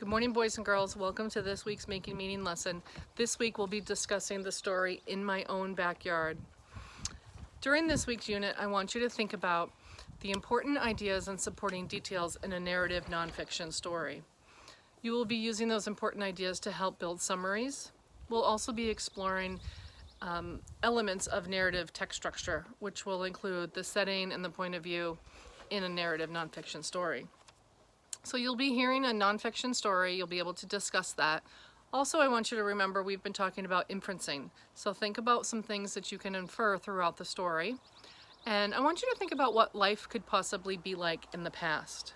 Good morning, boys and girls. Welcome to this week's Making Meaning lesson. This week we'll be discussing the story In My Own Backyard. During this week's unit, I want you to think about the important ideas and supporting details in a narrative nonfiction story. You will be using those important ideas to help build summaries. We'll also be exploring elements of narrative text structure, which will include the setting and the point of view in a narrative nonfiction story. So you'll be hearing a nonfiction story, you'll be able to discuss that. Also, I want you to remember we've been talking about inferencing. So think about some things that you can infer throughout the story. And I want you to think about what life could possibly be like in the past.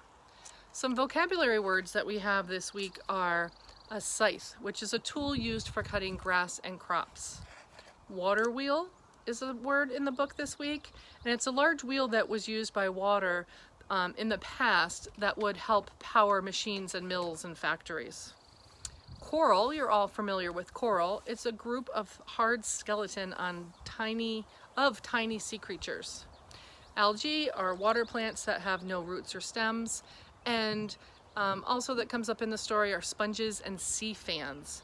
Some vocabulary words that we have this week are a scythe, which is a tool used for cutting grass and crops. Water wheel is a word in the book this week, and it's a large wheel that was used by water in the past that would help power machines and mills and factories. Coral, you're all familiar with coral. It's a group of hard skeleton on tiny sea creatures. Algae are water plants that have no roots or stems, and also that comes up in the story are sponges and sea fans.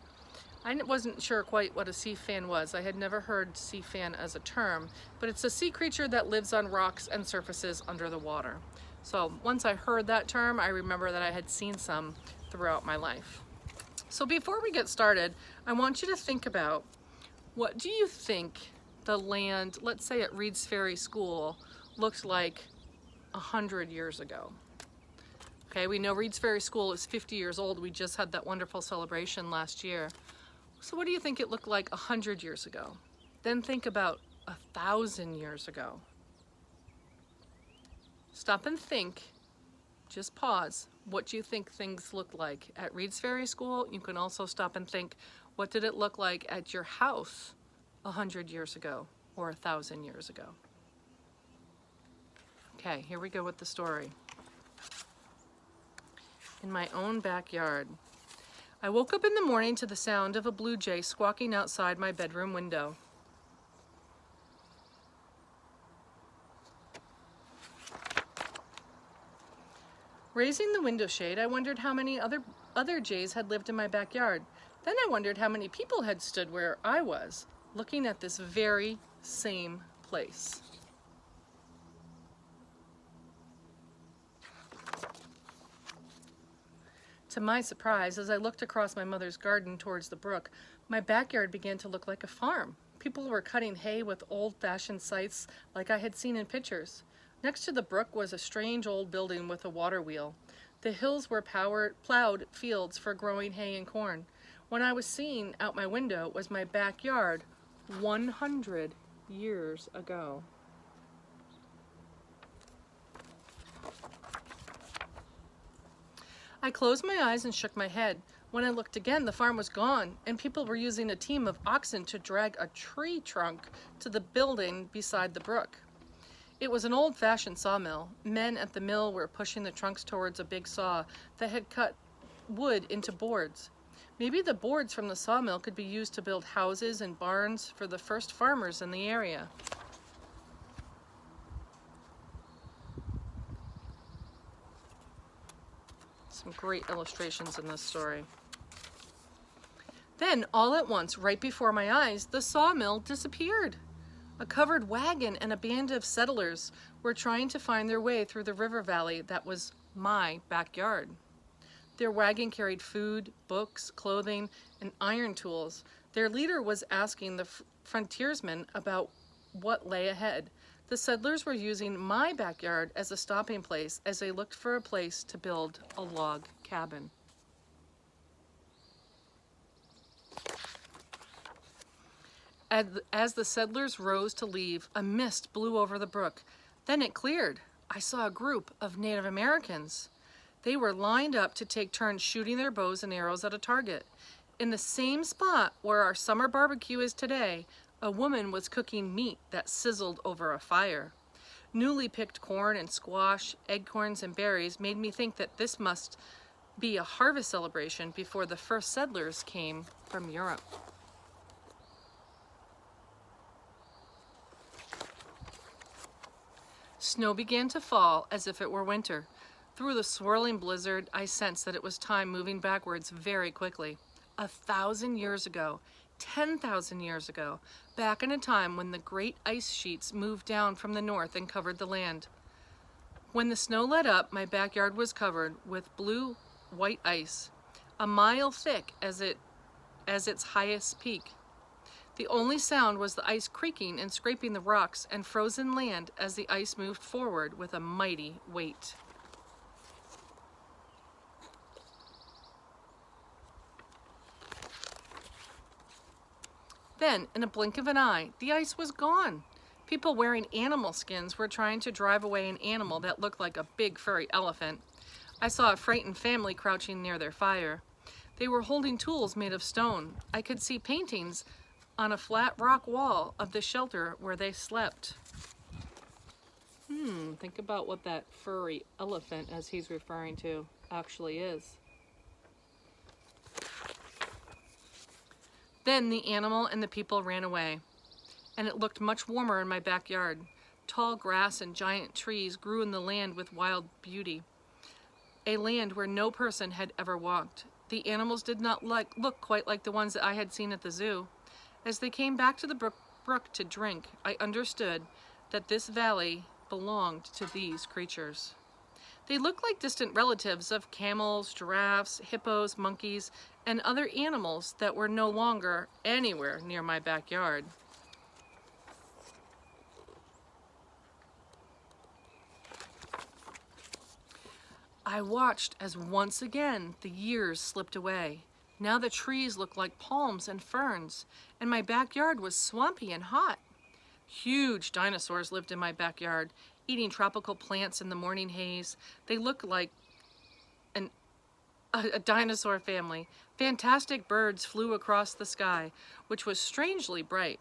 I wasn't sure quite what a sea fan was. I had never heard sea fan as a term, but it's a sea creature that lives on rocks and surfaces under the water. So once I heard that term, I remember that I had seen some throughout my life. So before we get started, I want you to think about, what do you think the land, let's say at Reed's Ferry School, looked like 100 years ago? Okay, we know Reed's Ferry School is 50 years old. We just had that wonderful celebration last year. So what do you think it looked like 100 years ago? Then think about 1,000 years ago. Stop and think, just pause. What do you think things look like at Reed's Ferry School? You can also stop and think, what did it look like at your house 100 years ago or 1,000 years ago? Okay, here we go with the story. In my own backyard. I woke up in the morning to the sound of a blue jay squawking outside my bedroom window. Raising the window shade, I wondered how many other jays had lived in my backyard. Then I wondered how many people had stood where I was, looking at this very same place. To my surprise, as I looked across my mother's garden towards the brook, my backyard began to look like a farm. People were cutting hay with old-fashioned scythes like I had seen in pictures. Next to the brook was a strange old building with a water wheel. The hills were plowed fields for growing hay and corn. What I was seeing out my window was my backyard 100 years ago. I closed my eyes and shook my head. When I looked again, the farm was gone, and people were using a team of oxen to drag a tree trunk to the building beside the brook. It was an old-fashioned sawmill. Men at the mill were pushing the trunks towards a big saw that had cut wood into boards. Maybe the boards from the sawmill could be used to build houses and barns for the first farmers in the area. Some great illustrations in this story. Then, all at once, right before my eyes, the sawmill disappeared. A covered wagon and a band of settlers were trying to find their way through the river valley that was my backyard. Their wagon carried food, books, clothing, and iron tools. Their leader was asking the frontiersmen about what lay ahead. The settlers were using my backyard as a stopping place as they looked for a place to build a log cabin. As the settlers rose to leave, a mist blew over the brook. Then it cleared. I saw a group of Native Americans. They were lined up to take turns shooting their bows and arrows at a target. In the same spot where our summer barbecue is today, a woman was cooking meat that sizzled over a fire. Newly picked corn and squash, acorns and berries made me think that this must be a harvest celebration before the first settlers came from Europe. Snow began to fall as if it were winter. Through the swirling blizzard, I sensed that it was time moving backwards very quickly. 1,000 years ago, 10,000 years ago, back in a time when the great ice sheets moved down from the north and covered the land. When the snow let up, my backyard was covered with blue-white ice, a mile thick as its highest peak. The only sound was the ice creaking and scraping the rocks and frozen land as the ice moved forward with a mighty weight. Then, in a blink of an eye, the ice was gone. People wearing animal skins were trying to drive away an animal that looked like a big furry elephant. I saw a frightened family crouching near their fire. They were holding tools made of stone. I could see paintings on a flat rock wall of the shelter where they slept. Think about what that furry elephant, as he's referring to, actually is. Then the animal and the people ran away, and it looked much warmer in my backyard. Tall grass and giant trees grew in the land with wild beauty, a land where no person had ever walked. The animals did not look quite like the ones that I had seen at the zoo. As they came back to the brook to drink, I understood that this valley belonged to these creatures. They looked like distant relatives of camels, giraffes, hippos, monkeys, and other animals that were no longer anywhere near my backyard. I watched as once again the years slipped away. Now the trees looked like palms and ferns, and my backyard was swampy and hot. Huge dinosaurs lived in my backyard, eating tropical plants in the morning haze. They looked like a dinosaur family. Fantastic birds flew across the sky, which was strangely bright.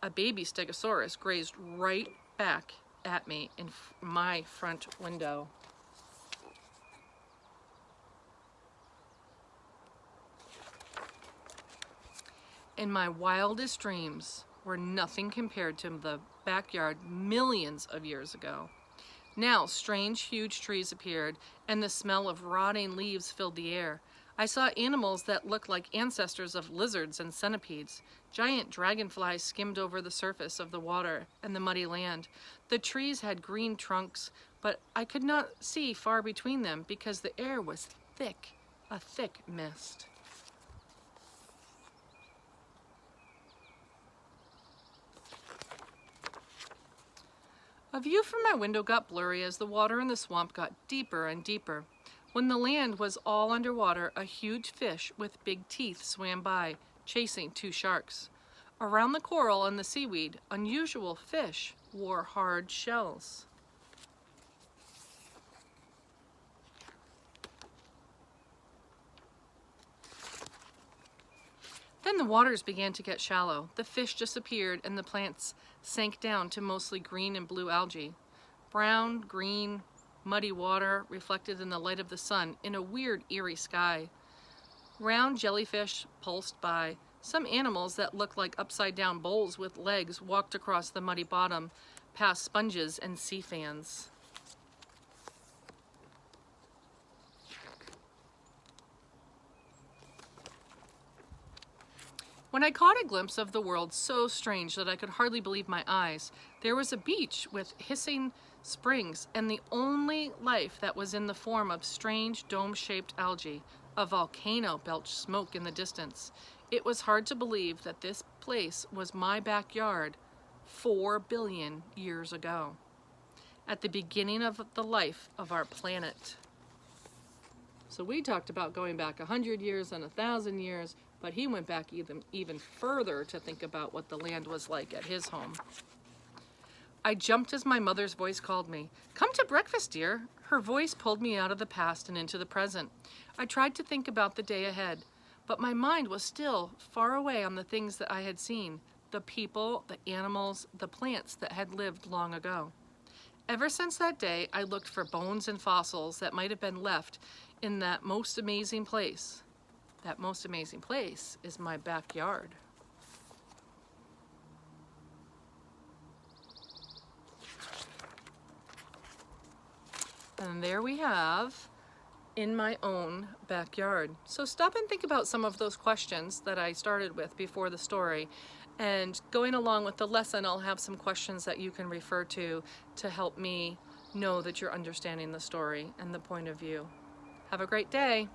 A baby stegosaurus grazed right back at me in my front window. In my wildest dreams were nothing compared to the backyard millions of years ago. Now strange, huge trees appeared, and the smell of rotting leaves filled the air. I saw animals that looked like ancestors of lizards and centipedes. Giant dragonflies skimmed over the surface of the water and the muddy land. The trees had green trunks, but I could not see far between them because the air was thick, a thick mist. A view from my window got blurry as the water in the swamp got deeper and deeper. When the land was all underwater, a huge fish with big teeth swam by, chasing two sharks. Around the coral and the seaweed, unusual fish wore hard shells. Then the waters began to get shallow. The fish disappeared and the plants sank down to mostly green and blue algae. Brown, green, muddy water reflected in the light of the sun in a weird, eerie sky. Round jellyfish pulsed by. Some animals that looked like upside-down bowls with legs walked across the muddy bottom, past sponges and sea fans. When I caught a glimpse of the world so strange that I could hardly believe my eyes, there was a beach with hissing springs and the only life that was in the form of strange dome-shaped algae. A volcano belched smoke in the distance. It was hard to believe that this place was my backyard 4 billion years ago, at the beginning of the life of our planet. So we talked about going back 100 years and 1,000 years, but he went back even further to think about what the land was like at his home. I jumped as my mother's voice called me. "Come to breakfast, dear." Her voice pulled me out of the past and into the present. I tried to think about the day ahead, but my mind was still far away on the things that I had seen, the people, the animals, the plants that had lived long ago. Ever since that day, I looked for bones and fossils that might have been left in that most amazing place. That most amazing place is my backyard. And there we have in my own backyard. So stop and think about some of those questions that I started with before the story. And going along with the lesson, I'll have some questions that you can refer to help me know that you're understanding the story and the point of view. Have a great day.